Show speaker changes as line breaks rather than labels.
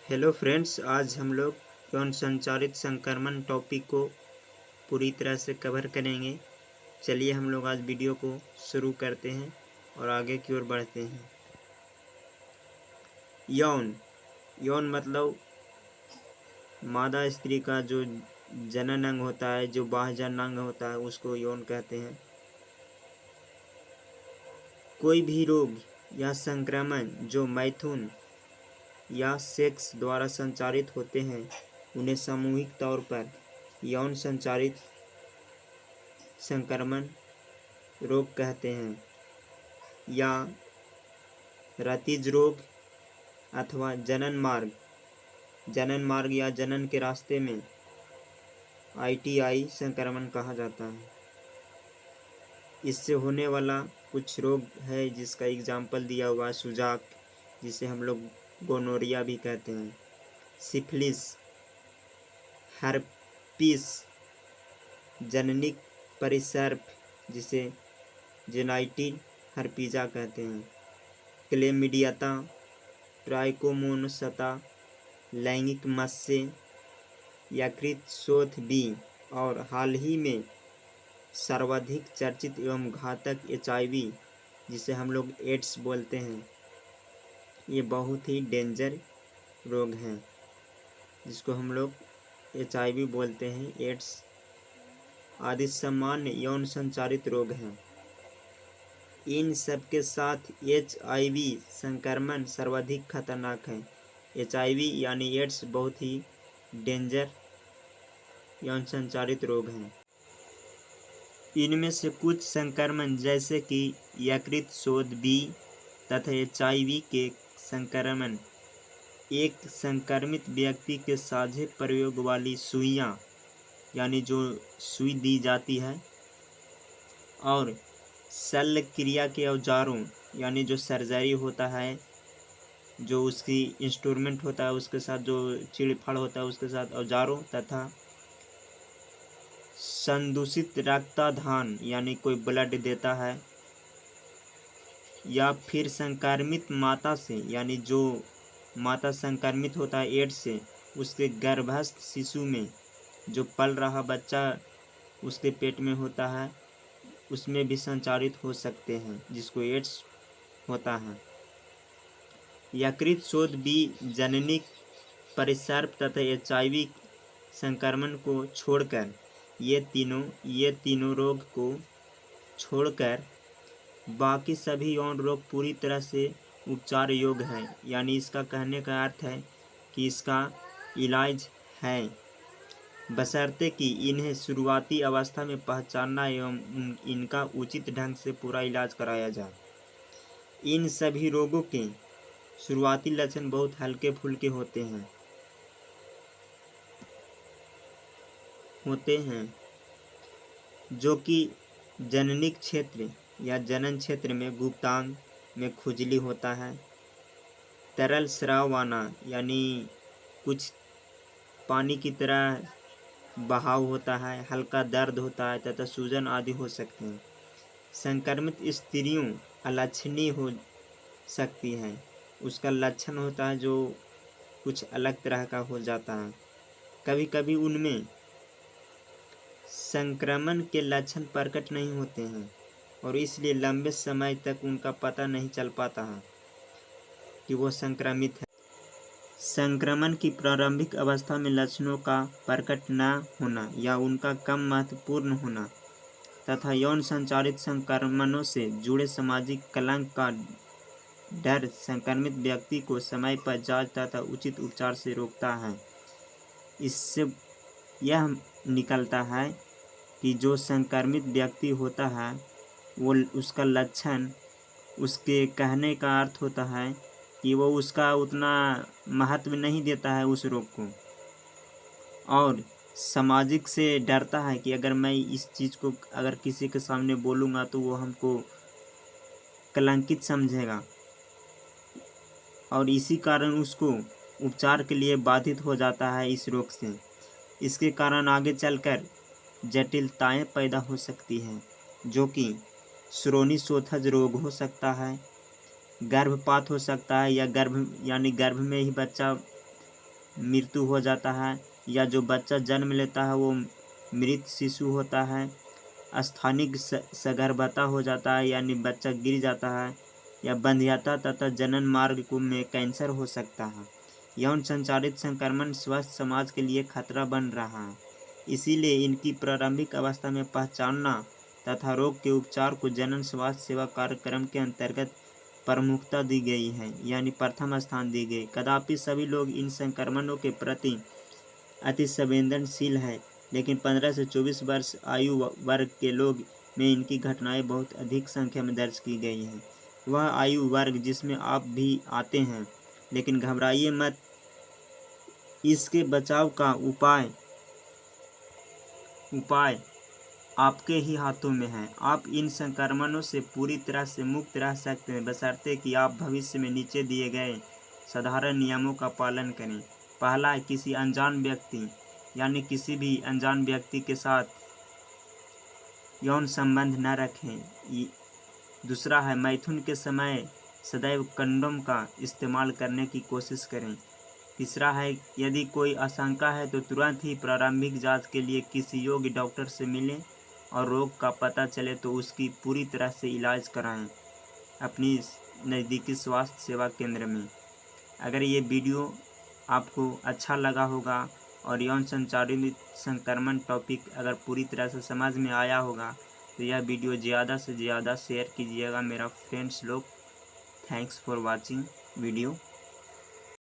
Hello friends, आज हम लोग यौन संचारित संक्रमण टॉपिक को पूरी तरह से कवर करेंगे। चलिए हम लोग आज वीडियो को शुरू करते हैं और आगे की ओर बढ़ते हैं। यौन यौन मतलब मादा स्त्री का जो जनन अंग होता है, जो बाह्य जननांग होता है, उसको यौन कहते हैं। कोई भी रोग या संक्रमण जो मैथुन या सेक्स द्वारा संचारित होते हैं उन्हें सामूहिक तौर पर यौन संचारित संक्रमण रोग कहते हैं, या रतिज रोग अथवा जनन मार्ग या जनन के रास्ते में ITI संक्रमण कहा जाता है। इससे होने वाला कुछ रोग है जिसका एग्जाम्पल दिया हुआ है सुजाक, जिसे हम लोग गोनोरिया भी कहते हैं, सिफिलिस, हर्पीस, जननिक परिसर्प जिसे जेनाइटिड हर्पीजा कहते हैं, क्लेमिडियाता, ट्राइकोमोनसता, लैंगिक मत्स्य, यकृत शोथ बी और हाल ही में सर्वाधिक चर्चित एवं घातक HIV जिसे हम लोग एड्स बोलते हैं। ये बहुत ही डेंजर रोग हैं जिसको हम लोग HIV बोलते हैं, एड्स आदि सामान्य यौन संचारित रोग हैं। इन सब के साथ HIV संक्रमण सर्वाधिक खतरनाक है। HIV यानी एड्स बहुत ही डेंजर यौन संचारित रोग हैं। इनमें से कुछ संक्रमण जैसे कि यकृत शोथ बी तथा HIV के संक्रमण एक संक्रमित व्यक्ति के साझे प्रयोग वाली सुइयां यानी जो सुई दी जाती है और शल्य क्रिया के औजारों यानी जो सर्जरी होता है, जो उसकी इंस्ट्रूमेंट होता है उसके साथ, जो चिड़फाड़ होता है उसके साथ औजारों, तथा संदूषित रक्ताधान यानी कोई ब्लड देता है, या फिर संक्रमित माता से यानी जो माता संक्रमित होता है एड्स से, उसके गर्भस्थ शिशु में जो पल रहा बच्चा उसके पेट में होता है उसमें भी संचारित हो सकते हैं, जिसको एड्स होता है। यकृत शोथ बी, जननिक परिसर्प तथा HIV संक्रमण को छोड़कर ये तीनों रोग को छोड़कर बाकी सभी यौन रोग पूरी तरह से उपचार योग्य हैं। यानी इसका कहने का अर्थ है कि इसका इलाज है, बशर्ते कि इन्हें शुरुआती अवस्था में पहचानना एवं इनका उचित ढंग से पूरा इलाज कराया जाए। इन सभी रोगों के शुरुआती लक्षण बहुत हल्के फुल्के होते हैं जो कि जननिक क्षेत्र या जनन क्षेत्र में गुप्तांग में खुजली होता है, तरल स्राव आना यानी कुछ पानी की तरह बहाव होता है, हल्का दर्द होता है तथा सूजन आदि हो सकते हैं। संक्रमित स्त्रियों अलक्षणीय हो सकती हैं, उसका लक्षण होता है जो कुछ अलग तरह का हो जाता है। कभी कभी उनमें संक्रमण के लक्षण प्रकट नहीं होते हैं और इसलिए लंबे समय तक उनका पता नहीं चल पाता है कि वो संक्रमित है। संक्रमण की प्रारंभिक अवस्था में लक्षणों का प्रकट न होना या उनका कम महत्वपूर्ण होना तथा यौन संचारित संक्रमणों से जुड़े सामाजिक कलंक का डर संक्रमित व्यक्ति को समय पर जांच तथा उचित उपचार से रोकता है। इससे यह निकलता है कि जो संक्रमित व्यक्ति होता है वो उसका लक्षण, उसके कहने का अर्थ होता है कि वो उसका उतना महत्व नहीं देता है उस रोग को, और सामाजिक से डरता है कि अगर मैं इस चीज़ को अगर किसी के सामने बोलूँगा तो वो हमको कलंकित समझेगा, और इसी कारण उसको उपचार के लिए बाधित हो जाता है इस रोग से। इसके कारण आगे चलकर जटिलताएं पैदा हो सकती हैं, जो कि श्रोणिशोथज रोग हो सकता है, गर्भपात हो सकता है, या गर्भ में ही बच्चा मृत्यु हो जाता है, या जो बच्चा जन्म लेता है वो मृत शिशु होता है, स्थानिक सगर्भता हो जाता है यानी बच्चा गिर जाता है, या बंध्यता तथा जनन मार्ग में कैंसर हो सकता है। यौन संचारित संक्रमण स्वस्थ समाज के लिए खतरा बन रहा है, इसीलिए इनकी प्रारंभिक अवस्था में पहचानना तथा रोग के उपचार को जनन स्वास्थ्य सेवा कार्यक्रम के अंतर्गत प्रमुखता दी गई है, यानी प्रथम स्थान दी गई। कदापि सभी लोग इन संक्रमणों के प्रति अति संवेदनशील है, लेकिन 15 से 24 वर्ष आयु वर्ग के लोग में इनकी घटनाएं बहुत अधिक संख्या में दर्ज की गई हैं। वह आयु वर्ग जिसमें आप भी आते हैं, लेकिन घबराइए मत, इसके बचाव का उपाय आपके ही हाथों में है। आप इन संक्रमणों से पूरी तरह से मुक्त रह सकते हैं, बशर्ते कि आप भविष्य में नीचे दिए गए साधारण नियमों का पालन करें। पहला है, किसी अनजान व्यक्ति यानी किसी भी अनजान व्यक्ति के साथ यौन संबंध न रखें। दूसरा है, मैथुन के समय सदैव कंडोम का इस्तेमाल करने की कोशिश करें। तीसरा है, यदि कोई आशंका है तो तुरंत ही प्रारंभिक जांच के लिए किसी योग्य डॉक्टर से मिलें और रोग का पता चले तो उसकी पूरी तरह से इलाज कराएं अपनी नज़दीकी स्वास्थ्य सेवा केंद्र में। अगर ये वीडियो आपको अच्छा लगा होगा और यौन संचारित संक्रमण टॉपिक अगर पूरी तरह से समझ में आया होगा तो यह वीडियो ज़्यादा से ज़्यादा शेयर कीजिएगा मेरा फ्रेंड्स लोग। Thanks for watching video.